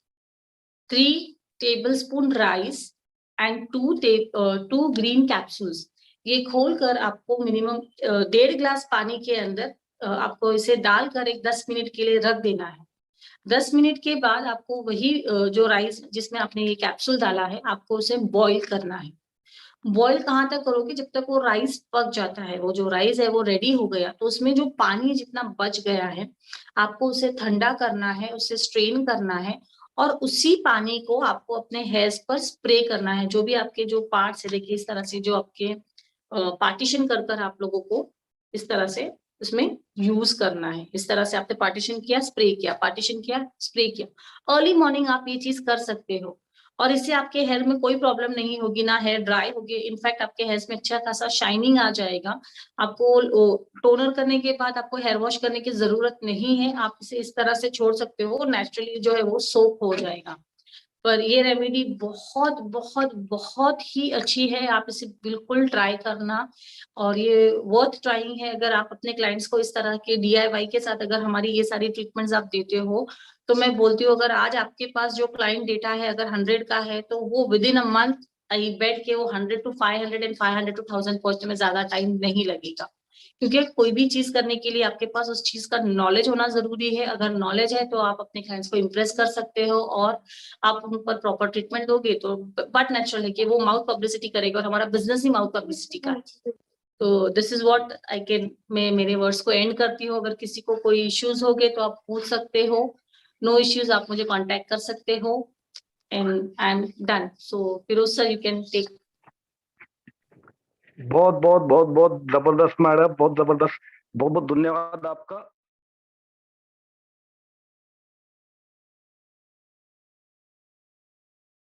3 tablespoon rice and 2 green capsules. ये खोलकर आपको मिनिमम 1.5 ग्लास पानी के अंदर आपको इसे डालकर एक 10 मिनट के लिए रख देना है। 10 मिनट के बाद आपको वही जो राइस जिसमें आपने ये कैप्सूल डाला है, आपको उसे बॉईल करना है। बॉईल कहाँ तक करोगे? जब तक वो राइस पक जाता है। वो जो राइस है वो रेडी हो गया, तो उसमें जो पानी जितना बच गया है, आपको उसे ठंडा करना है, उसे स्ट्रेन करना है और उसी पानी को आपको अपने हेयर्स पर स्प्रे करना है। जो भी आपके जो पार्ट्स है, देखिए इस तरह से जो आपके पार्टीशन कर आप लोगों को इस तरह से उसमें यूज करना है। इस तरह से आपने पार्टीशन किया, स्प्रे किया, पार्टीशन किया, स्प्रे किया। अर्ली मॉर्निंग आप ये चीज कर सकते हो और इससे आपके हेयर में कोई प्रॉब्लम नहीं होगी, ना हेयर ड्राई होगी। इनफैक्ट आपके हेयर्स में अच्छा खासा शाइनिंग आ जाएगा। आपको टोनर करने के बाद आपको हेयर वॉश करने की जरूरत नहीं है। आप इसे इस तरह से छोड़ सकते हो, नेचुरली जो है वो सोप हो जाएगा। पर ये रेमेडी बहुत बहुत बहुत ही अच्छी है, आप इसे बिल्कुल ट्राई करना और ये वर्थ ट्राइंग है। अगर आप अपने क्लाइंट्स को इस तरह के DIY के साथ अगर हमारी ये सारी ट्रीटमेंट्स आप देते हो, तो मैं बोलती हूँ अगर आज आपके पास जो क्लाइंट डेटा है अगर 100 का है, तो वो with in a month I बेट के वो 100 to 500 एंड 500 to 1000 पहुंचने में ज्यादा टाइम नहीं लगेगा। क्योंकि कोई भी चीज करने के लिए आपके पास उस चीज का नॉलेज होना जरूरी है। अगर नॉलेज है तो आप अपने क्लाइंट्स को इम्प्रेस कर सकते हो और आप उन पर प्रॉपर ट्रीटमेंट दोगे, तो बट नेचुरल है कि वो माउथ पब्लिसिटी करेगा और हमारा बिजनेस ही माउथ पब्लिसिटी का है। तो this is what I can, मैं मेरे वर्ड्स को एंड करती हूँ। अगर किसी को कोई इश्यूज हो गए तो आप पूछ सकते हो, नो इश्यूज, आप मुझे कांटेक्ट कर सकते हो and I am done. So Firoz sir, you can take. बहुत बहुत बहुत बहुत जबरदस्त मैडम, बहुत जबरदस्त, बहुत बहुत धन्यवाद आपका।